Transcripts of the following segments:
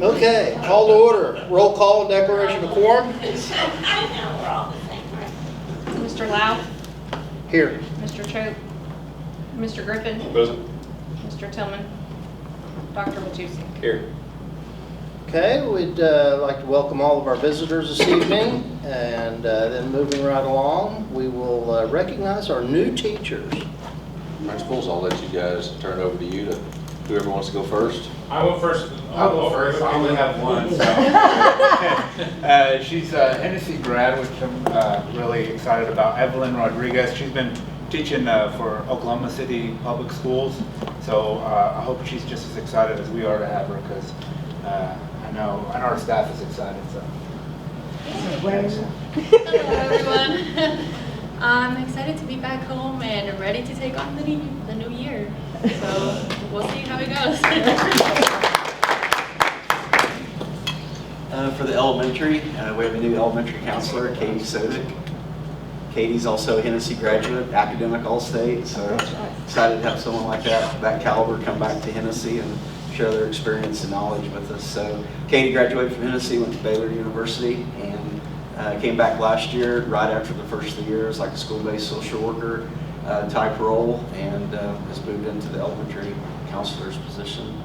Okay, call to order. Roll call, declaration of quorum. Mr. Lau, Here. Mr. Choate, Mr. Griffin, Present. Mr. Tillman, Dr. Matusek. Here. Okay, we'd like to welcome all of our visitors this evening, and then moving right along, we will recognize our new teachers. Principals, I'll let you guys turn it over to you to whoever wants to go first. I will first. I'll go first. I only have one. So. She's a Hennessey grad, which I'm really excited about. Evelyn Rodriguez. She's been teaching for Oklahoma City Public Schools. So I hope she's just as excited as we are to have her, because I know our staff is excited. So. Hello everyone. I'm excited to be back home and ready to take on the new year. So we'll see how it goes. For the elementary, we have a new elementary counselor, Katie Sovic. Katie's also a Hennessey graduate, academic All-State, so excited to have someone like that caliber come back to Hennessey and share their experience and knowledge with us. So Katie graduated from Hennessey, went to Baylor University, and came back last year right after the first of the year as like a school-based social worker type role, and has moved into the elementary counselor's position.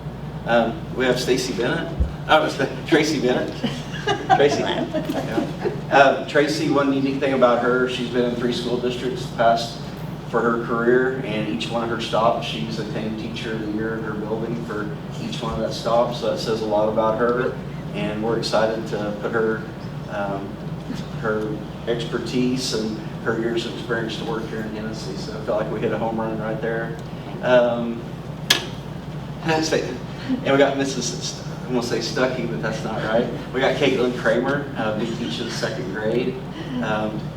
We have Tracy Bennett. Tracy. Yeah. Tracy, one unique thing about her, she's been in 3 school districts past for her career, and each one of her stops, she's attained Teacher of the Year in her building for each one of that stops. So that says a lot about her, and we're excited to put her expertise and her years of experience to work here in Hennessey. So I feel like we hit a home run right there. And we got Mrs. I'm going to say Stuckey, but that's not right. We got Caitlin Kramer, who teaches 2nd grade.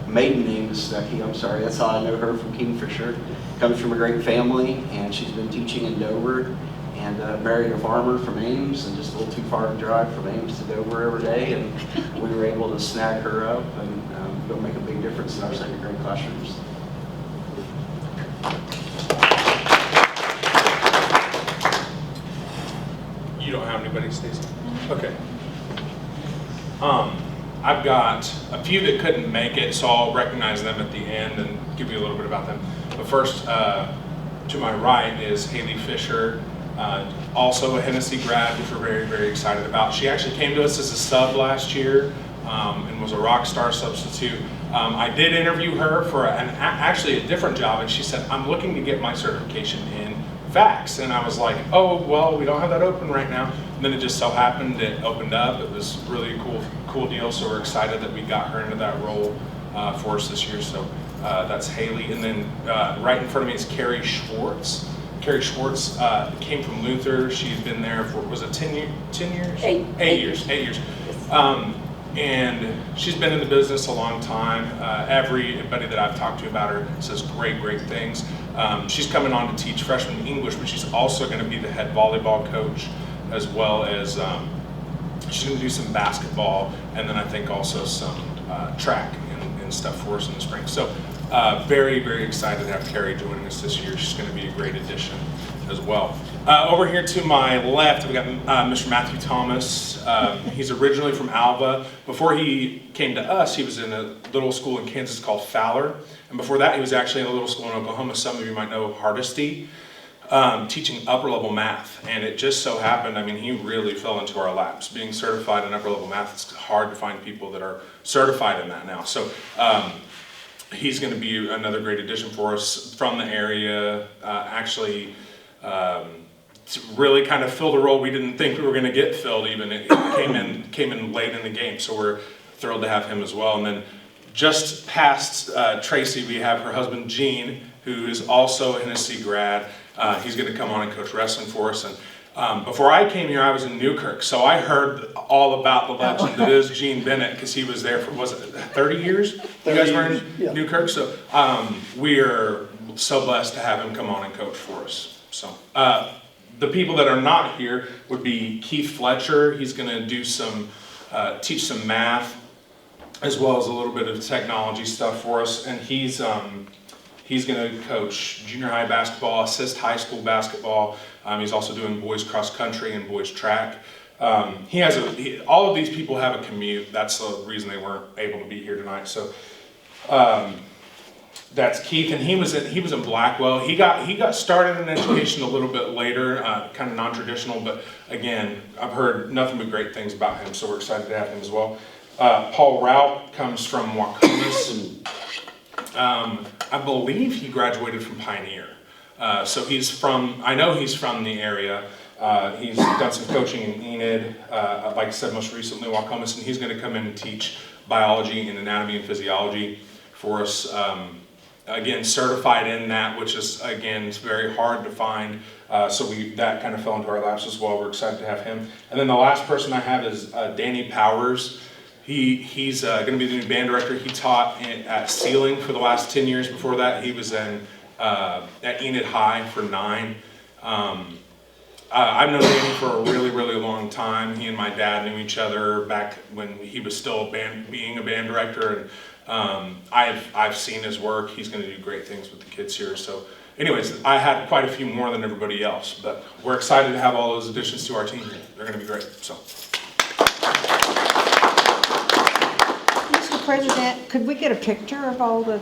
Maiden name is Stuckey, I'm sorry. That's how I know her from Kingfisher. Comes from a great family, and she's been teaching in Dover, and married a farmer from Ames, and just a little too far to drive from Ames to Dover every day. And we were able to snag her up, and it'll make a big difference in our 2nd grade classrooms. You don't have anybody, Stacey? Okay. I've got a few that couldn't make it, so I'll recognize them at the end and give you a little bit about them. But first, to my right is Haley Fisher, also a Hennessey grad, which we're very, very excited about. She actually came to us as a sub last year and was a rock star substitute. I did interview her for actually a different job, and she said, I'm looking to get my certification in facts. And I was like, oh, well, we don't have that open right now. And then it just so happened it opened up. It was really a cool deal, so we're excited that we got her into that role for us this year. So that's Haley. And then right in front of me is Carrie Schwartz. Carrie Schwartz came from Luther. She's been there for, was it 10 years? 8 years. 8 years. And she's been in the business a long time. Everybody that I've talked to about her says great things. She's coming on to teach freshman English, but she's also going to be the head volleyball coach, as well as she's going to do some basketball, and then I think also some track and stuff for us in the spring. So very excited to have Carrie joining us this year. She's going to be a great addition as well. Over here to my left, we got Mr. Matthew Thomas. He's originally from Alva. Before he came to us, he was in a little school in Kansas called Fowler. And before that, he was actually in a little school in Oklahoma. Some of you might know Hardesty, teaching upper level math. And it just so happened, I mean, he really fell into our laps. Being certified in upper level math, it's hard to find people that are certified in that now. So he's going to be another great addition for us from the area. To really kind of fill the role we didn't think we were going to get filled even. It came in late in the game, so we're thrilled to have him as well. And then just past Tracy, we have her husband Gene, who is also a Hennessey grad. He's going to come on and coach wrestling for us. And before I came here, I was in Newkirk, so I heard all about the legend that is Gene Bennett, because he was there for, was it 30 years? You guys were in Newkirk? So we are so blessed to have him come on and coach for us. So the people that are not here would be Keith Fletcher. He's going to do some, teach some math, as well as a little bit of technology stuff for us. And he's going to coach junior high basketball, assist high school basketball. He's also doing boys cross country and boys track. All of these people have a commute. That's the reason they weren't able to be here tonight. So that's Keith, and he was in Blackwell. He got started in education a little bit later, kind of non-traditional, but again, I've heard nothing but great things about him, so we're excited to have him as well. Paul Rout comes from Waukomis. I believe he graduated from Pioneer. So I know he's from the area. He's done some coaching in Enid, like I said, most recently Waukomis, and he's going to come in and teach biology and anatomy and physiology for us. Again, certified in that, which is, again, it's very hard to find. So that kind of fell into our laps as well. We're excited to have him. And then the last person I have is Danny Powers. He's going to be the new band director. He taught at Sealing for the last 10 years. Before that, he was at Enid High for 9. I've known Danny for a really, really long time. He and my dad knew each other back when he was still being a band director. And I've seen his work. He's going to do great things with the kids here. So anyways, I had quite a few more than everybody else. But we're excited to have all those additions to our team here. They're going to be great. So. Mr. President, could we get a picture of all the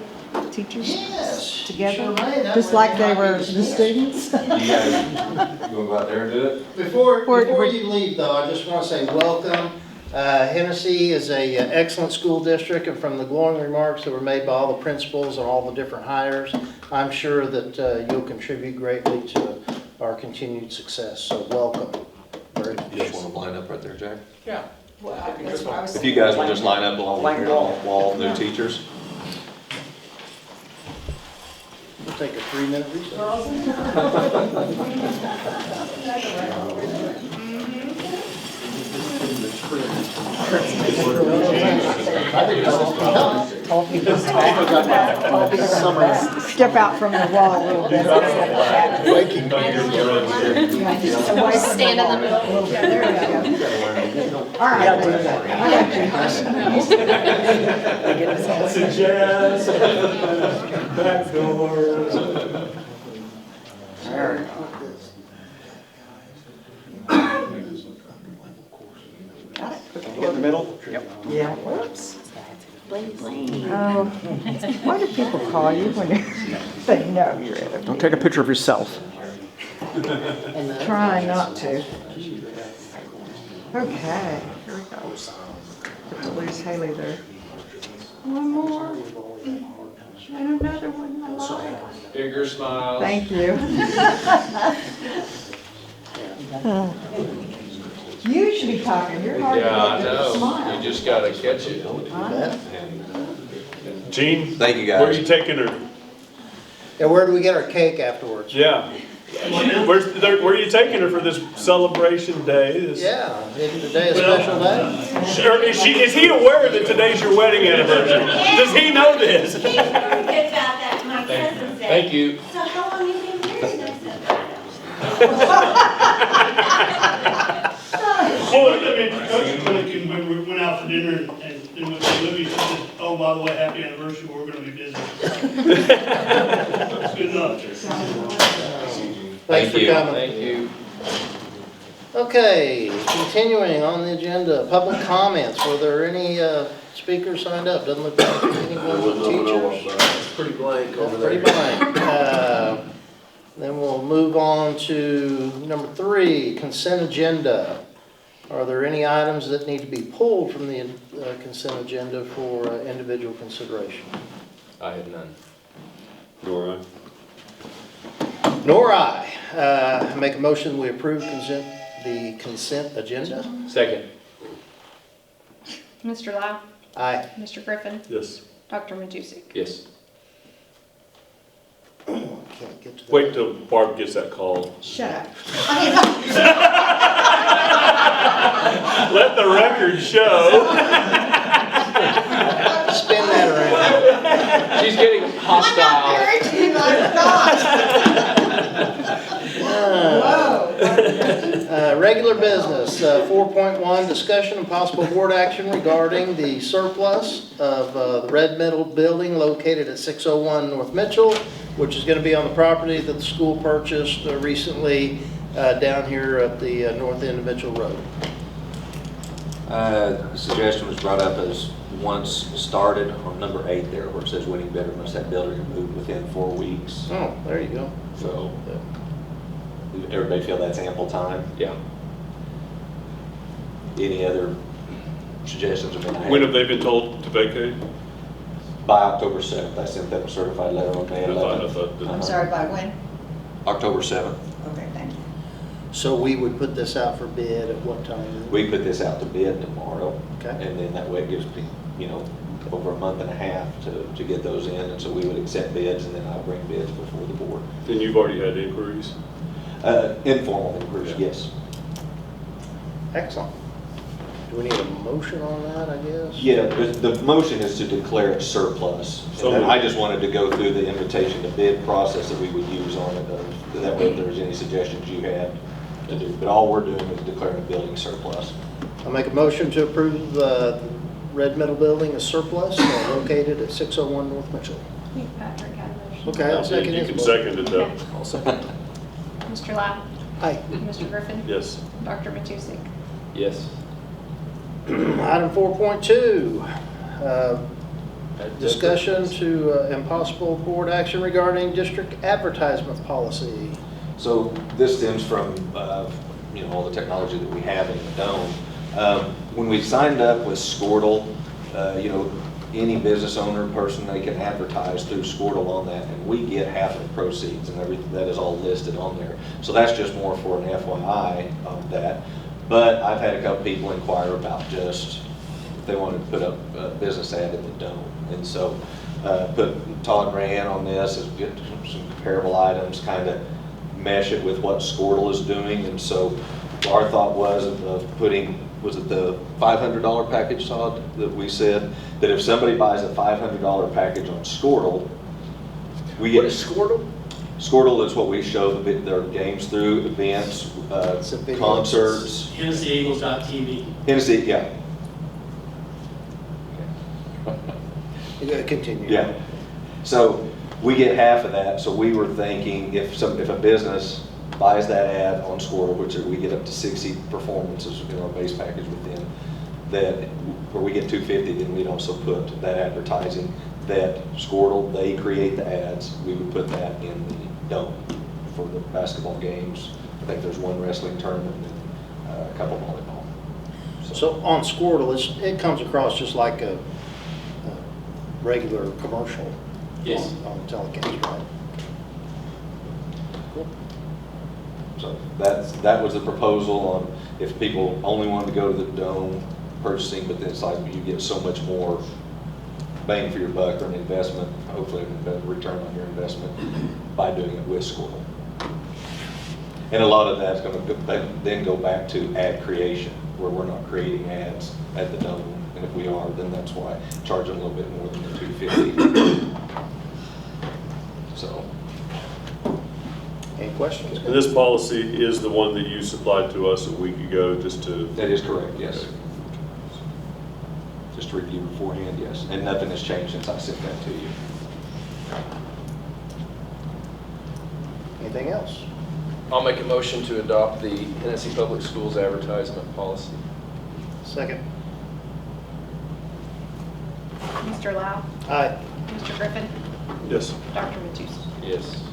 teachers together? Sure may. That Just way like we they can were introduce the students? You guys, you wanna go out there and do it? Before you leave, though, I just want to say welcome. Hennessey is a excellent school district, and from the glowing remarks that were made by all the principals and all the different hires, I'm sure that you'll contribute greatly to our continued success. So welcome. Very much. You just wanna line up right there, Jack? Yeah. Well, that's what I was If you guys will just line up along the wall, new teachers. We'll take a 3-minute recess. Step out from the wall a little bit. Stand in the middle. Yeah, there we go. All right. I got you. Suggest back door. In the middle? Yep. Yeah, whoops. Oh, why do people call you when they know you're at a... Don't take a picture of yourself. Try not to. Okay, here we go. Have to lose Haley there. One more. And another one. I like. Bigger smiles. Thank you. You should be talking. You're hard to get to smile. just gotta catch it. Gene, Thank you, where are you guys. taking her? Yeah, where do we get our cake afterwards? Yeah. Where are you taking her for this celebration day? Yeah, isn't today a special day? Sure, is he aware that today's your wedding anniversary? Does he know this? He's very good about that, my cousin said. Thank you. So how long you been married? I said, Well, I mean, Coach Milliken, when we went out for dinner and went to Libby, she said, oh, by the way, happy anniversary, we're gonna be busy. That's good enough. Thanks for coming. Thank you. Okay, continuing on the agenda, public comments. Were there any speakers signed up? Doesn't look like anyone with teachers. It's pretty blank That's pretty blank. Then we'll move on to number 3, consent agenda. Are there any items that need to be pulled from the consent agenda for individual consideration? I have none. Nora. Nor I. Make a motion, we approve the consent agenda. Second. Mr. Lau, Aye. Mr. Griffin, Yes. Dr. Matusek. Yes. Can't get to that. Wait till Barb gets that call. Shut up. Let the record show. Spin that around. She's getting hostile. Regular business, 4.1, discussion and possible board action regarding the surplus of the Red Metal building located at 601 North Mitchell, which is going to be on the property that the school purchased recently down here at the north end of Mitchell Road. Suggestion was brought up as once started on number 8 there, where it says winning bidder must have building removed within 4 weeks. Oh, there you go. So, everybody feel that's ample time? Yeah. Any other suggestions have been had? When have they been told to vacate? By October 7th, I sent them a certified letter on May 11th. I'm sorry, by when? October 7th. Okay, thank you. So we would put this out for bid at what time? We put this out to bid tomorrow. Okay. And then that way it gives, over a month and a half to get those in. And so we would accept bids, and then I'll bring bids before the board. And you've already had inquiries? Informal inquiries, yes. Excellent. Do we need a motion on that, I guess? Yeah, the motion is to declare it surplus. So And I just wanted to go through the invitation to bid process that we would use on it. That way if there was any suggestions you had to do. But all we're doing is declaring a building surplus. I'll make a motion to approve the Red Metal Building as surplus located at 601 North Mitchell. Patrick had a motion. Okay, I'll second You his can motion. second it though. Okay. I'll second. Mr. Lau, Aye. Mr. Griffin, Yes. Dr. Matusek. Yes. Item 4.2, discussion to impossible board action regarding district advertisement policy. So this stems from, all the technology that we have in the dome. When we signed up with Squirtle, any business owner, person, they can advertise through Squirtle on that, and we get half of the proceeds, and everything that is all listed on there. So that's just more for an FYI of that. But I've had a couple people inquire about just if they wanted to put up a business ad in the dome, and so put Todd and Rayanne on this, is get some comparable items, kind of mesh it with what Squirtle is doing, and so our thought was of putting, was it the $500 package, Todd, that we said, that if somebody buys a $500 package on Squirtle, we get... What is Squirtle? Squirtle is what we show their games through, events, It's a video. concerts. HennessyEagles.tv. Hennessey, yeah. You gotta continue. Yeah. So we get half of that, so we were thinking if a business buys that ad on Squirtle, which we get up to 60 performances in our base package with them, that where we get 250, then we'd also put that advertising that Squirtle, they create the ads, we would put that in the dome for the basketball games. I think there's one wrestling tournament and a couple volleyball. So on Squirtle, it comes across just like a regular commercial. Yes. On telecast, right? Cool. So that was the proposal on if people only wanted to go to the dome purchasing, but then it's like you get so much more bang for your buck or an investment, hopefully a return on your investment by doing it with Squirtle. And a lot of that's going to then go back to ad creation, where we're not creating ads at the dome. And if we are, then that's why charging a little bit more than the $250. So. Any questions? And this policy is the one that you supplied to us a week ago, just to... That is correct, yes. Just to review beforehand, yes. And nothing has changed since I sent that to you. Anything else? I'll make a motion to adopt the Hennessey Public Schools advertisement policy. Second. Mr. Lau, Aye. Mr. Griffin, Yes. Dr. Matusek. Yes.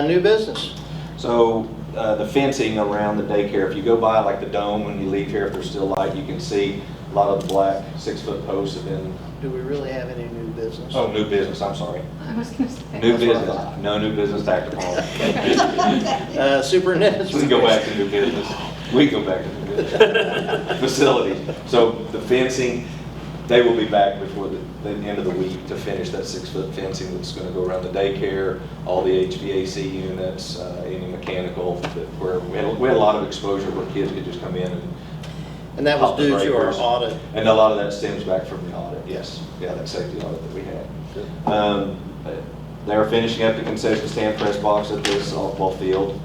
New business. So the fencing around the daycare, if you go by like the dome when you leave here, if there's still light, you can see a lot of the black 6-foot posts have been, Do we really have any new business? oh, new business, I'm sorry. I was going to say. New business, no new business tacked upon. Superintendent's. We can go back to new business. We can go back to new business. Facilities. So the fencing, they will be back before the end of the week to finish that 6-foot fencing that's going to go around the daycare, all the HVAC units, any mechanical, where we had a lot of exposure where kids could just come in And that was pop the due to our breakers. audit. And a lot of that stems back from the audit, yes. Yeah, that safety audit that we had. They're finishing up the concession stand press box at this softball field.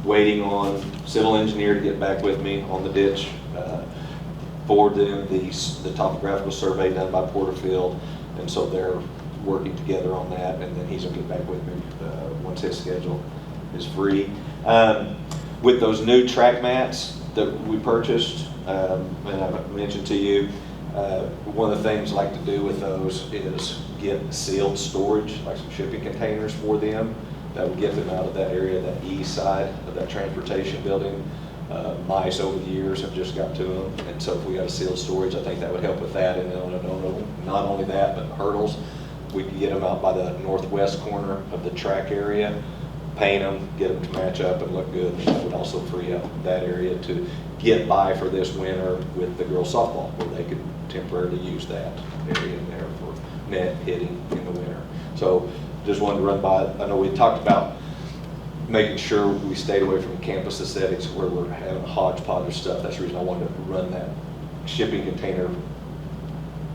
Waiting on civil engineer to get back with me on the ditch. Forward them the topographical survey done by Porterfield, and so they're working together on that, and then he's gonna get back with me once his schedule is free. With those new track mats, that we purchased, and I mentioned to you, one of the things I like to do with those is get sealed storage, like some shipping containers for them that would get them out of that area, that east side of that transportation building. Mice over the years have just got to them, and so if we got a sealed storage, I think that would help with that. And then not only that, but hurdles, we could get them out by the northwest corner of the track area, paint them, get them to match up and look good. And that would also free up that area to get by for this winter with the girls softball, where they could temporarily use that area in there for net hitting in the winter. So just wanted to run by. I know we talked about making sure we stayed away from campus aesthetics where we're having a hodgepodge of stuff. That's the reason I wanted to run that shipping container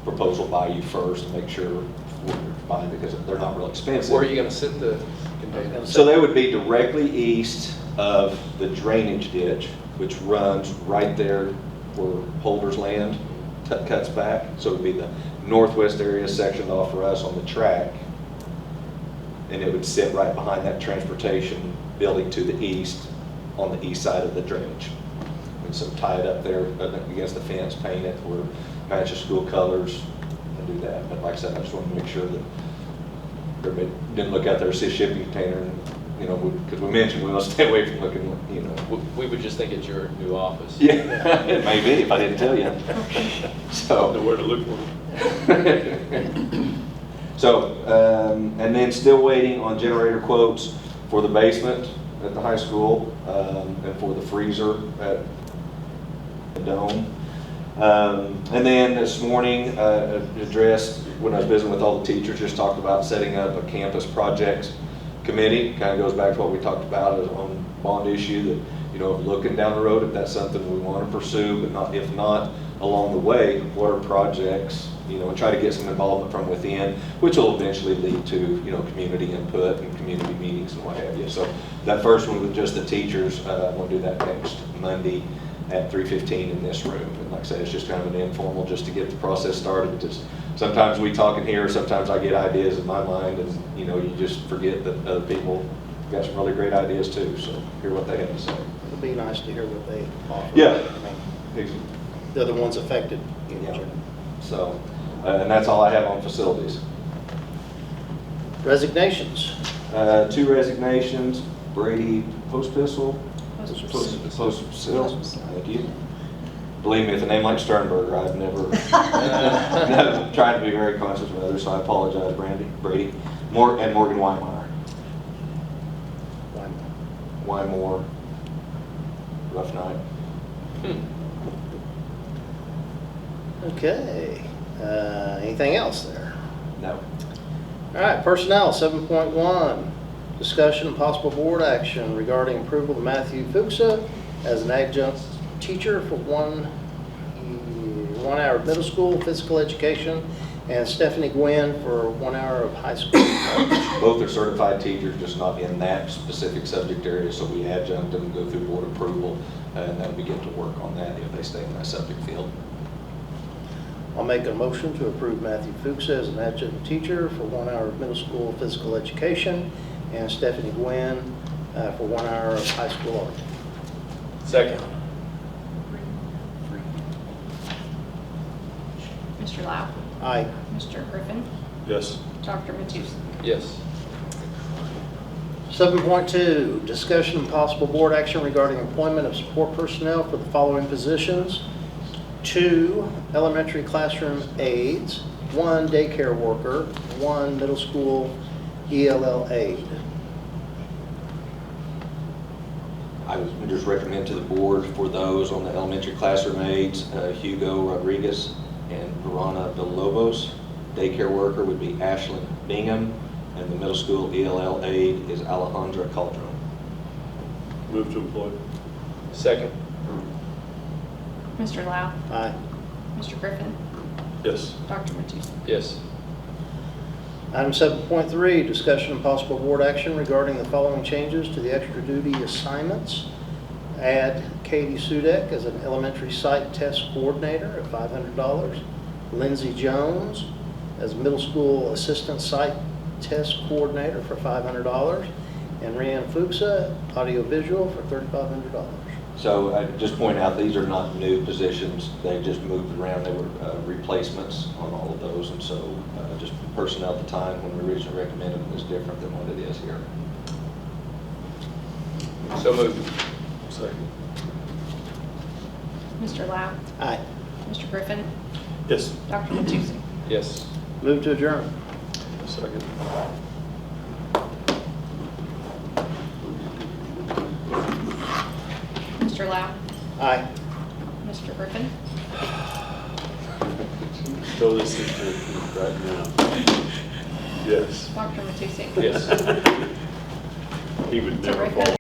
proposal by you first, to make sure we're fine, because they're not real expensive. Where are you going to sit the containers? So they would be directly east of the drainage ditch, which runs right there where Holder's land cuts back. So it would be the northwest area sectioned off for us on the track, and it would sit right behind that transportation building to the east, on the east side of the drainage. And so tie it up there against the fence, paint it, or match the school colors, and do that. But like I said, I just wanted to make sure that everybody didn't look out there and see a shipping container, and, you know, because we mentioned we want to stay away from looking, you know. We would just think it's your new office. Yeah, it may be if I didn't tell you. So. Know where to look for it. So, and then still waiting on generator quotes for the basement at the high school, and for the freezer at the dome. And then this morning, addressed, when I was visiting with all the teachers, just talked about setting up a campus projects committee. Kind of goes back to what we talked about on bond issue, that, you know, looking down the road, if that's something we want to pursue, but not, if not, along the way, what are projects, you know, and try to get some involvement from within, which will eventually lead to, you know, community input and community meetings and what have you. So that first one with just the teachers, we'll do that next Monday at 3:15 in this room. And like I said, it's just kind of an informal, just to get the process started. Just sometimes we talk in here, sometimes I get ideas in my mind, and, you know, you just forget that other people got some really great ideas too. So hear what they have to say. It'll be nice to hear what they offer. Yeah. I mean, they're the ones affected. Yeah. So, and that's all I have on facilities. Resignations. 2 resignations. Brady Postpistol. Postpistol. Thank you. Believe me, with a name like Sternberger, I've never, no, trying to be very conscious of others, so I apologize, Brady. And Morgan Weimar. Wymore. Rough night. Okay. Anything else there? No. All right, personnel, 7.1. Discussion and possible board action regarding approval of Matthew Fuchsa as an adjunct teacher for 1 hour of middle school physical education, and Stephanie Gwynn for 1 hour of high school. Both are certified teachers, just not in that specific subject area, so we adjunct them, go through board approval, and then we get to work on that if they stay in that subject field. I'll make a motion to approve Matthew Fuchsa as an adjunct teacher for 1 hour of middle school physical education, and Stephanie Gwynn for 1 hour of high school art. Second. Mr. Lau. Aye. Mr. Griffin. Yes. Dr. Matusek. Yes. 7.2, discussion and possible board action regarding employment of support personnel for the following positions: 2 elementary classroom aides, 1 daycare worker, 1 middle school ELL aide. I would just recommend to the board for those on the elementary classroom aides, Hugo Rodriguez and Verona Villalobos. Daycare worker would be Ashlyn Bingham, and the middle school ELL aide is Alejandra Caldron. Move to employ. Second. Mr. Lau. Aye. Mr. Griffin. Yes. Dr. Matusek. Yes. Item 7.3, discussion and possible board action regarding the following changes to the extra duty assignments. Add Katie Sudek as an elementary site test coordinator at $500. Lindsay Jones as middle school assistant site test coordinator for $500. And Rhiannon Fuchsa, audiovisual, for $3,500. So I just point out, these are not new positions. They just moved around. They were replacements on all of those. And so just personnel at the time when we originally recommended them is different than what it is here. So moved. Second. Mr. Lau. Aye. Mr. Griffin. Yes. Dr. Matusek. Yes. Move to adjourn. Second. Mr. Lau. Aye. Mr. Griffin. Throw this into right now. Yes. Dr. Matusek. Yes. He would never Terrific. fall.